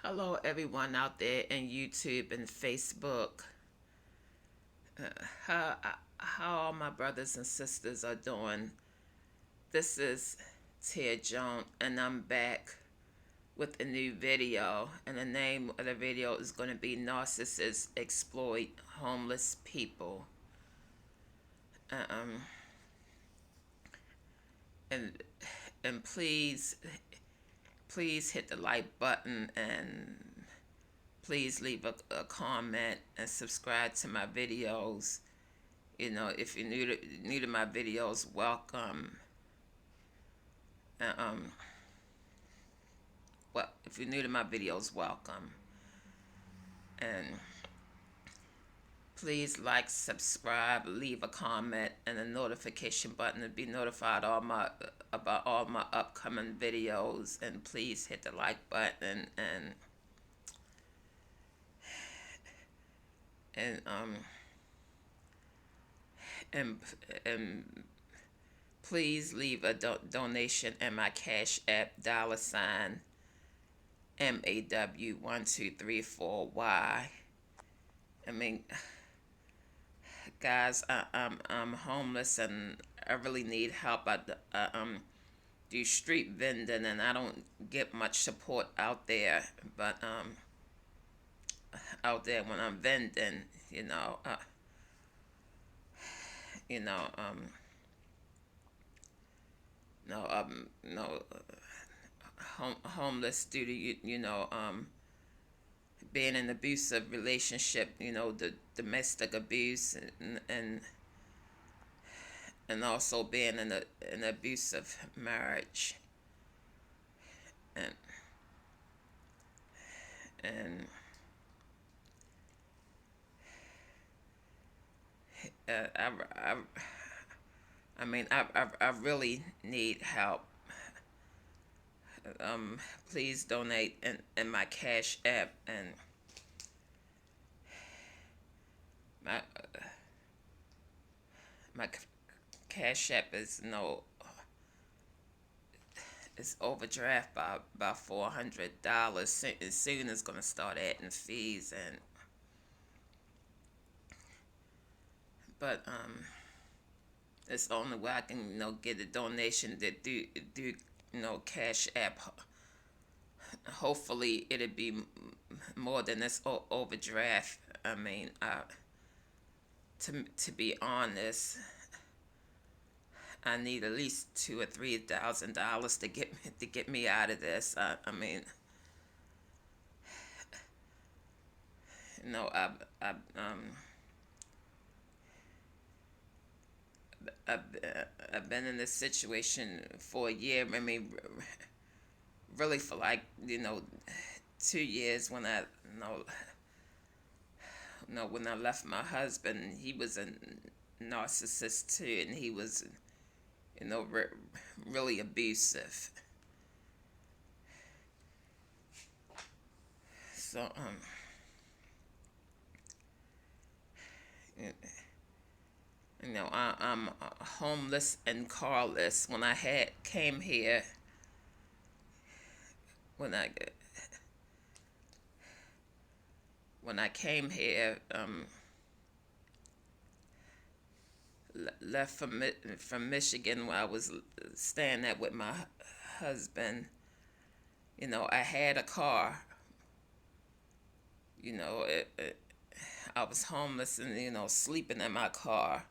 Hello, everyone out there in YouTube and Facebook. How all my brothers and sisters are doing. This is Tia Joan, and I'm back with a new video. And the name of the video is going to be Narcissists Exploit Homeless People. Um, and and please hit the like button and please leave a comment and subscribe to my videos. If you're new to my videos, welcome. Um, well, if you're new to my videos, welcome. And please like, subscribe, leave a comment, and a notification button to be notified about all my upcoming videos. And please hit the like button and and and please leave a donation in my Cash App $ MAW1234Y. I mean, guys, I'm homeless and I really need help. I do street vending and I don't get much support out there. But out there when I'm vending, you know, uh, you know, no, no, homeless due to being in an abusive relationship, the domestic abuse and also being in an abusive marriage, and and I mean I really need help. Please donate in my Cash App, and my my Cash App is it's overdraft by about $400. Soon it's gonna start adding fees, and but it's the only way I can get a donation to do Cash App. Hopefully it'll be more than this overdraft. I mean, to be honest, I need at least $2,000 or $3,000 to get me out of this. I mean, you know, I've I've, I've been in this situation for a year. I mean, really for like 2 years when I when I left my husband. He was a narcissist too, and he was really abusive. So I'm homeless and carless. Came here, when I came here, left from Michigan, where I was staying at with my husband. I had a car. I was homeless and sleeping in my car.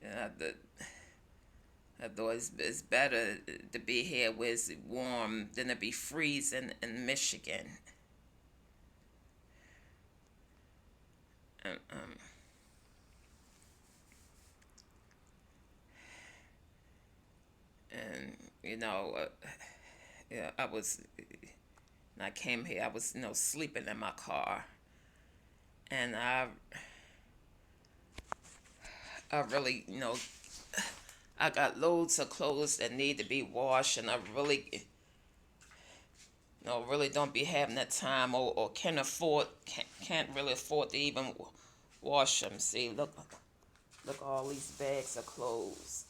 And I thought it's better to be here where it's warm than to be freezing in Michigan. And, and yeah, when I came here, I was sleeping in my car, and I really I got loads of clothes that need to be washed, and I really really don't be having that time, or can't really afford to even wash them. See, look all these bags of clothes.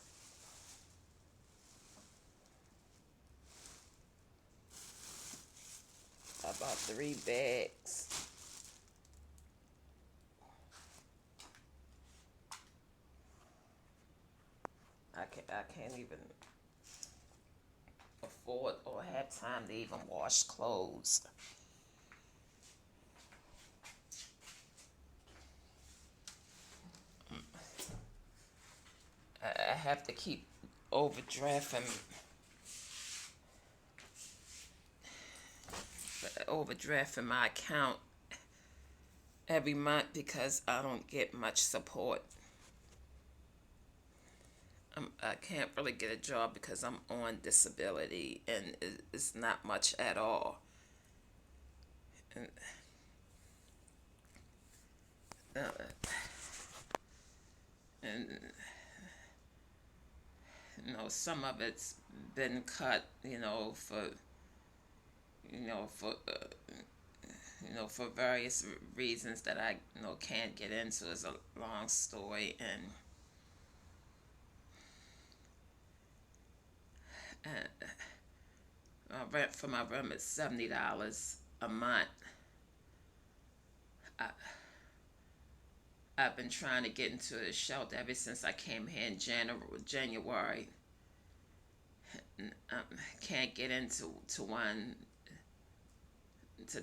3 bags. I can't even afford or have time to even wash clothes. I have to keep overdrafting my account every month because I don't get much support. I can't really get a job because I'm on disability, and it's not much at all. And, uh, and some of it's been cut, for various reasons that I can't get into. It's a long story, and rent for my room is $70 a month. I, I've been trying to get into a shelter ever since I came here in January. Can't get into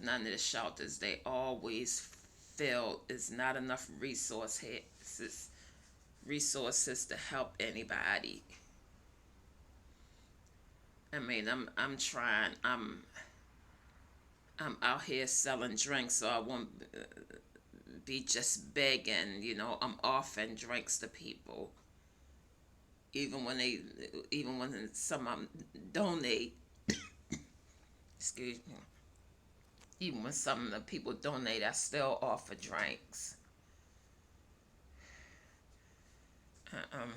none of the shelters. They always feel there's not enough resources to help anybody. I mean, I'm trying. I'm out here selling drinks, so I won't be just begging. I'm offering drinks to people, even when some of them donate. Excuse me. Even when some of the people donate, I still offer drinks. Uh, um,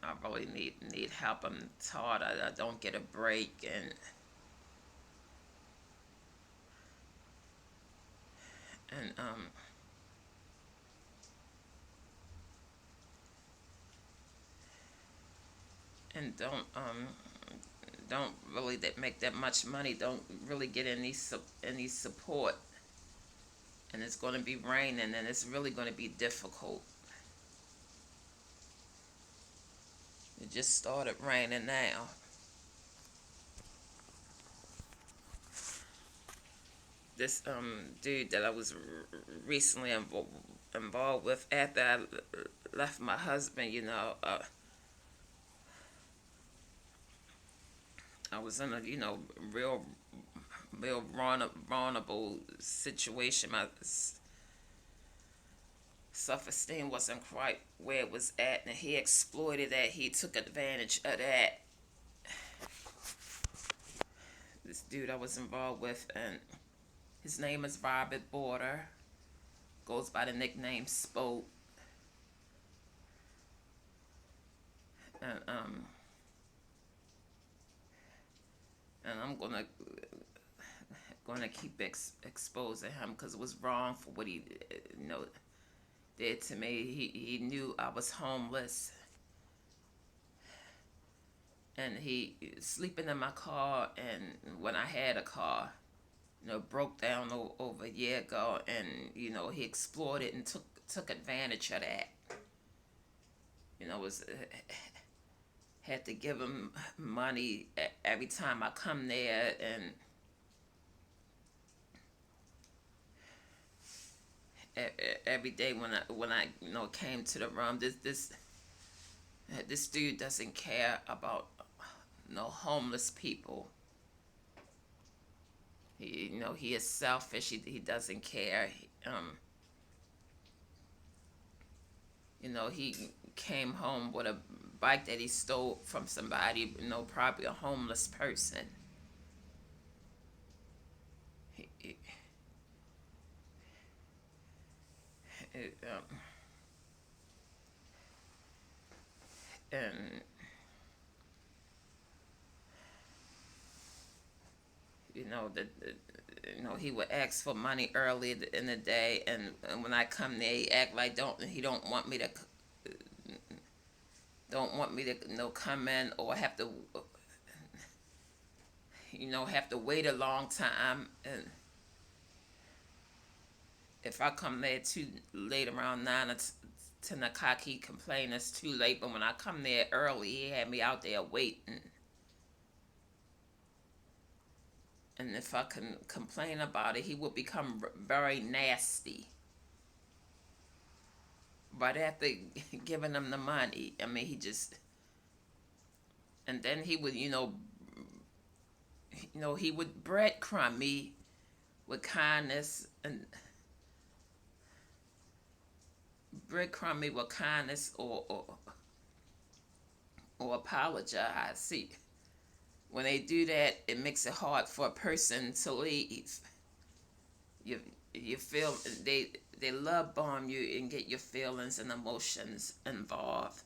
I really need help. I'm tired. I don't get a break, and and don't really make that much money. Don't really get any support, and it's going to be raining, and it's really going to be difficult. It just started raining now. This dude that I was recently involved with after I left my husband, I was in a real vulnerable situation. My self-esteem wasn't quite where it was at, and he exploited that. He took advantage of that. This dude I was involved with, and his name is Robert Border, goes by the nickname Spoke, and I'm gonna keep exposing him because it was wrong for what he did to me. He knew I was homeless, and he sleeping in my car, and when I had a car, broke down over a year ago, and he exploited and took advantage of that. Was had to give him money every time I come there, and every day when I came to the room. This dude doesn't care about no homeless people. He is selfish. He doesn't care. He came home with a bike that he stole from somebody. Probably a homeless person. He, and he would ask for money early in the day, and when I come there, he act like he don't want me don't want me to come in or have to have to wait a long time. And if I come there too late, around 9 or 10 o'clock, he complained it's too late. But when I come there early, he had me out there waiting. And if I can complain about it, he would become very nasty. But after giving him the money, I mean, he just, and then he would, he would breadcrumb me with kindness and or apologize. See, when they do that, it makes it hard for a person to leave. You feel they love bomb you and get your feelings and emotions involved.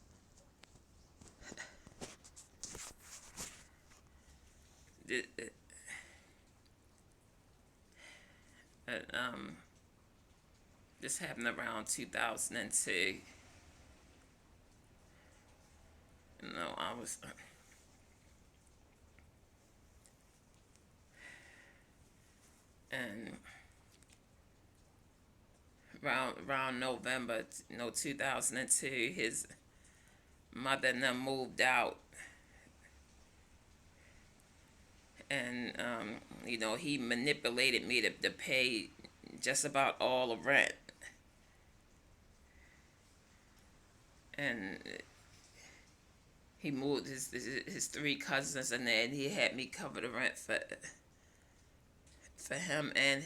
This happened around 2002. I was and around November 2002, his mother and them moved out, and he manipulated me to pay just about all the rent. And he moved his three cousins in there, and he had me cover the rent for him and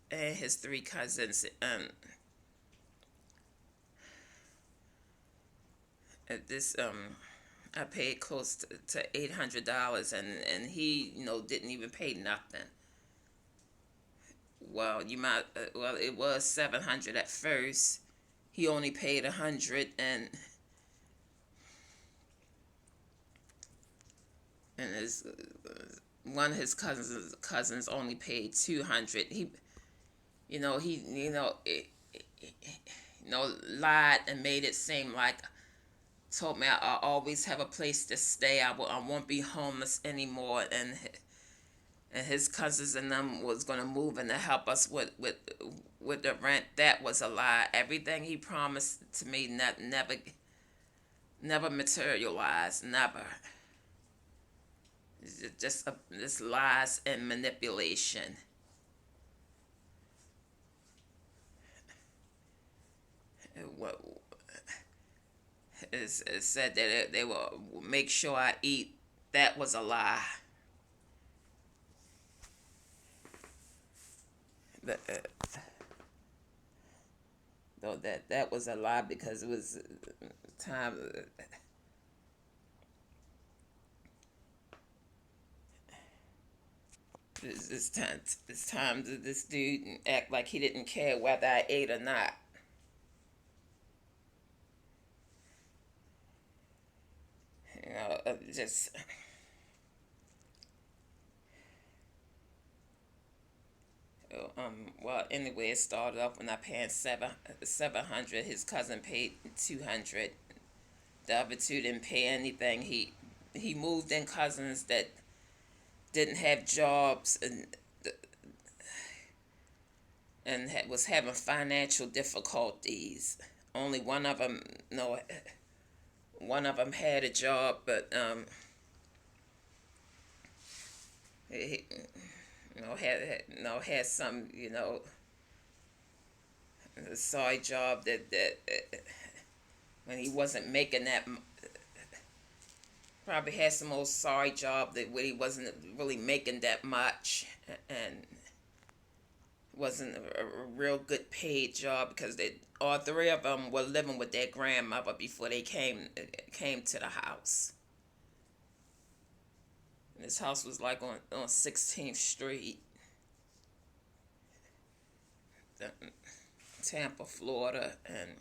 his three cousins. At this I paid close to $800, and he didn't even pay nothing. Well, it was $700 at first. He only paid $100, and one of his cousins only paid $200. He lied and made it seem like, told me I always have a place to stay. I won't be homeless anymore, and his cousins and them was gonna move in to help us with the rent. That was a lie. Everything he promised to me never materialized. Never. It's just this lies and manipulation. It said that they will make sure I eat. That was a lie. Though that was a lie, because it was time. This time this dude act like he didn't care whether I ate or not. Just well, anyway, it started off when I paid $700. His cousin paid $200. The other two didn't pay anything. He moved in cousins that didn't have jobs and was having financial difficulties. Only one of them had a job, but he had some a side job that when he wasn't making that, probably had some old side job that where he wasn't really making that much, and wasn't a real good paid job, because all three of them were living with their grandmother before they came to the house. And this house was like on 16th Street, Tampa, Florida, and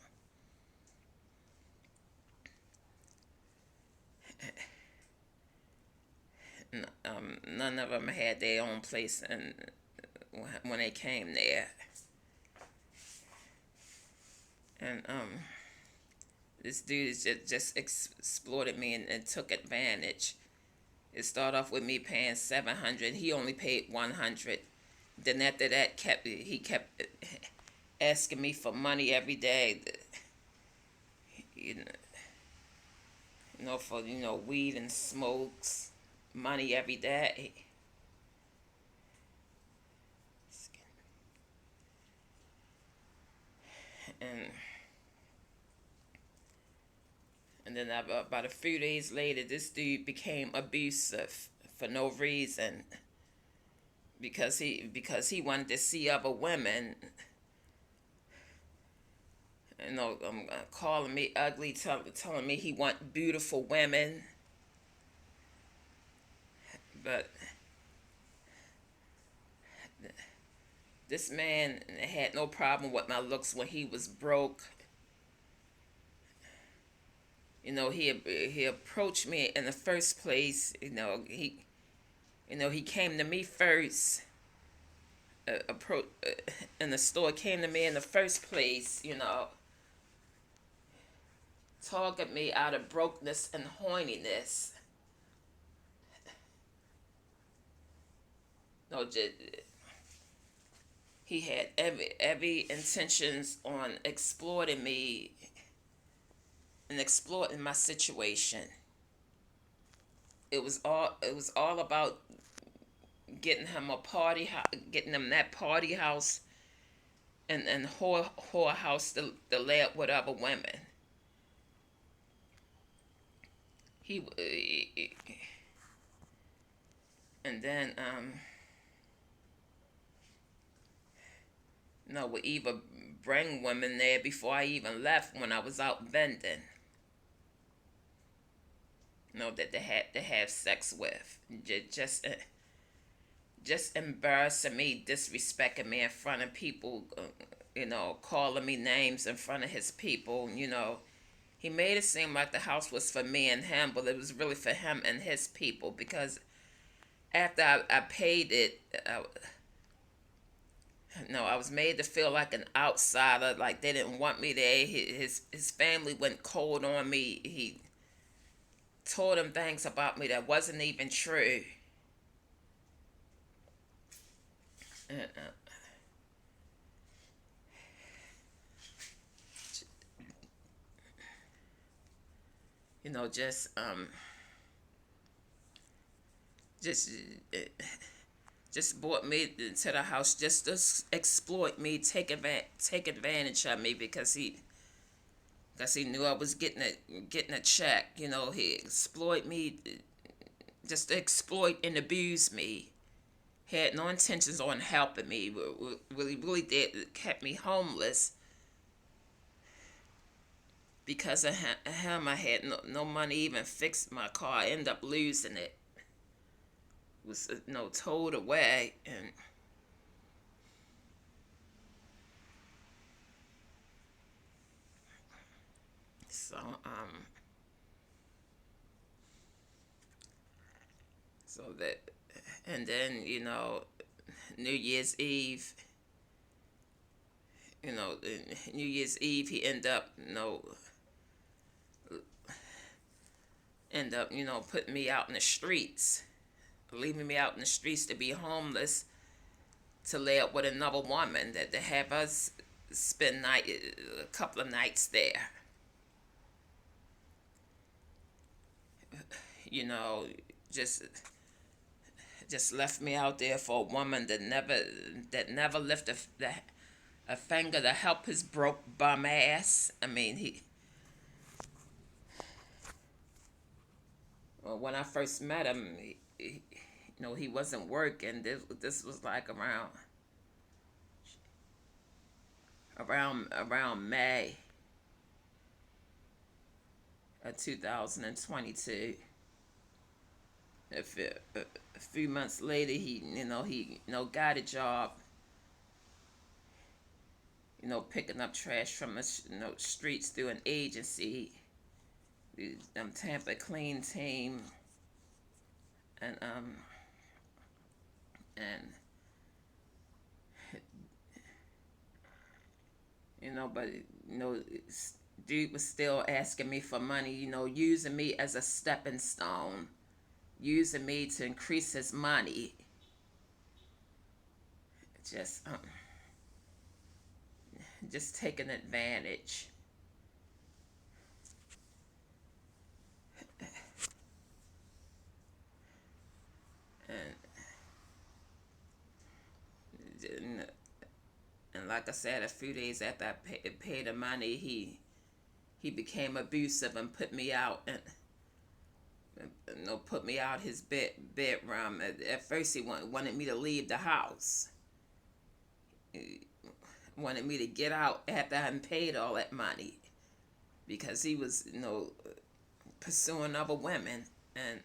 none of them had their own place, and when they came there, and this dude just exploited me and took advantage. It started off with me paying $700. He only paid $100. Then after that, he kept asking me for money every day. You know, for weed and smokes, money every day. And then about a few days later, this dude became abusive for no reason. Because he wanted to see other women. Calling me ugly, telling me he want beautiful women. But this man had no problem with my looks when he was broke. He approached me in the first place. He came to me first. In the store, came to me in the first place. Talking me out of brokenness and horniness. He had every intentions on exploiting me and exploiting my situation. It was all about getting him that party house and whore house to lay up with other women. And then would even bring women there before I even left when I was out vending. That they had to have sex with. Just embarrassing me, disrespecting me in front of people, calling me names in front of his people. He made it seem like the house was for me and him, but it was really for him and his people, because after I paid it, I was made to feel like an outsider, like they didn't want me there. His family went cold on me. He told them things about me that wasn't even true. And, just brought me to the house just to exploit me, take advantage of me, because he knew I was getting a check. He exploited me just to exploit and abuse me. He had no intentions on helping me. Really did, kept me homeless. Because of him, I had no money even fix my car. I ended up losing it. It was towed away, and so that, and then New Year's Eve. New Year's Eve, he ended up putting me out in the streets, leaving me out in the streets to be homeless, to lay up with another woman, that to have us spend a couple of nights there. Just left me out there for a woman that never lifted a finger to help his broke bum ass. I mean, when I first met him, he wasn't working. This was like around May of 2022. A few months later, he got a job, picking up trash from the streets through an agency, Tampa Clean Team, and but dude was still asking me for money, using me as a stepping stone, using me to increase his money. Just, just taking advantage. And, and like I said, a few days after I paid the money, he became abusive and put me out and put me out his bedroom. At first, he wanted me to leave the house. He wanted me to get out after I hadn't paid all that money because he was, pursuing other women and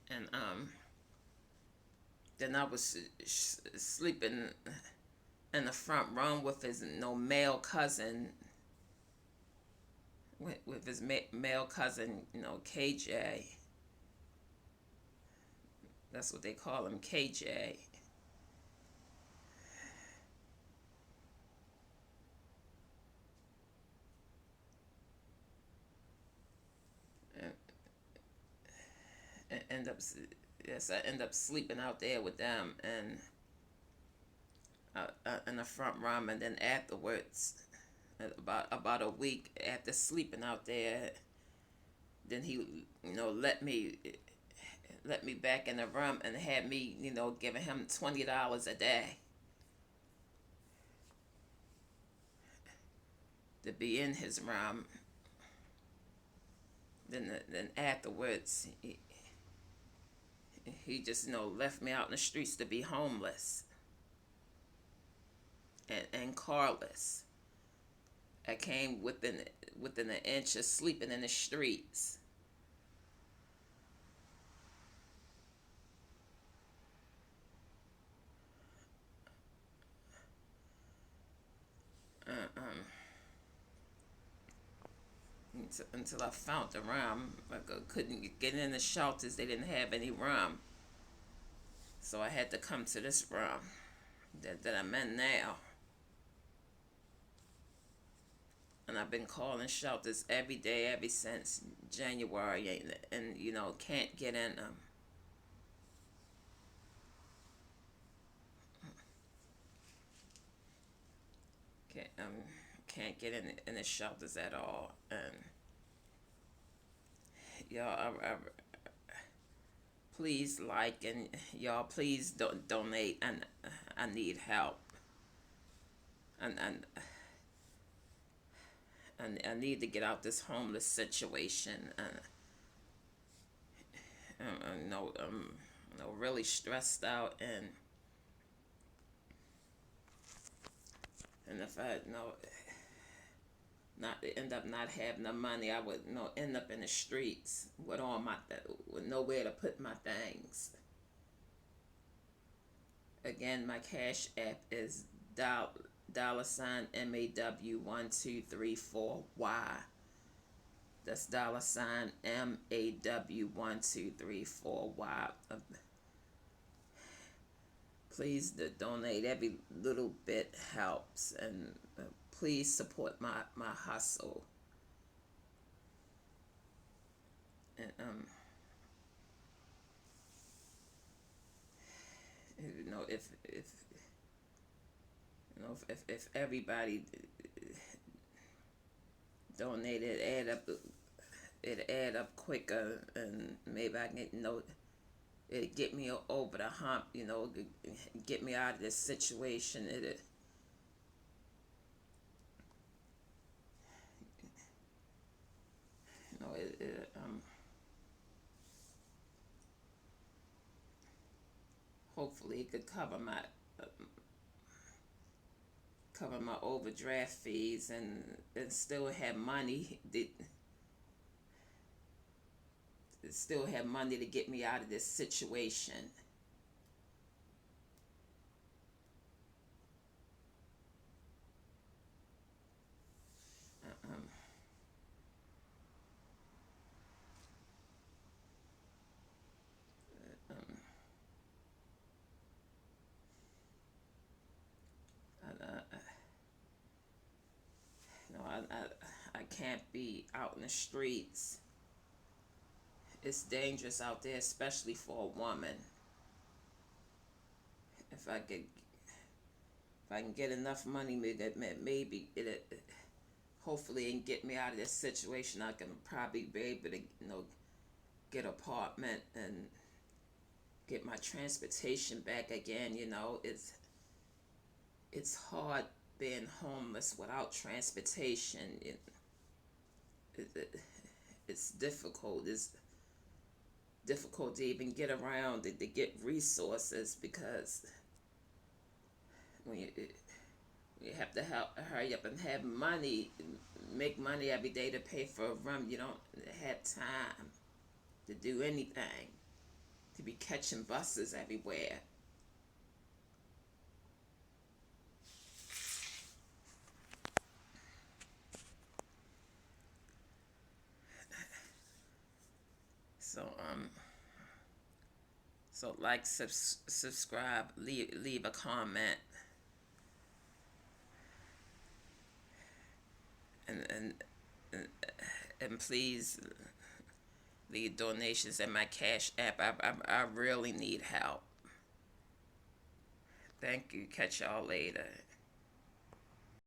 and then I was sleeping in the front room with his male cousin, with his male cousin, KJ. That's what they call him, KJ. And end up, yes, I end up sleeping out there with them and in the front room, and then afterwards, about a week after sleeping out there, then he let me back in the room and had me giving him $20 a day to be in his room. Then afterwards he just left me out in the streets to be homeless and carless. I came within an inch of sleeping in the streets. Until I found the room. I couldn't get in the shelters. They didn't have any room. So I had to come to this room that I'm in now. And I've been calling shelters every day ever since January, and can't get in them. Can't get in the shelters at all. And y'all, please and y'all please donate. And I need help. And I need to get out this homeless situation. I'm really stressed out, and if I not end up not having the money, I would end up in the streets with with nowhere to put my things. Again, my Cash App is $ MAW1234Y. That's $MAW1234Y. Please donate. Every little bit helps, and please support my hustle. And if everybody donated, it add up quicker, and maybe I can it get me over the hump, get me out of this situation. Hopefully it could cover my overdraft fees and still have money. Still have money to get me out of this situation. Um, um, and I can't be out in the streets. It's dangerous out there, especially for a woman. If I get if I can get enough money, maybe it hopefully and get me out of this situation. I can probably be able to get an apartment and get my transportation back again. It's hard being homeless without transportation. It's difficult. It's difficult to even get around to get resources, because when you have to hurry up and have money, make money every day to pay for a room. You don't have time to do anything, to be catching buses everywhere. So like, subscribe, leave a comment, and and please leave donations in my Cash App. I really need help. Thank you. Catch y'all later.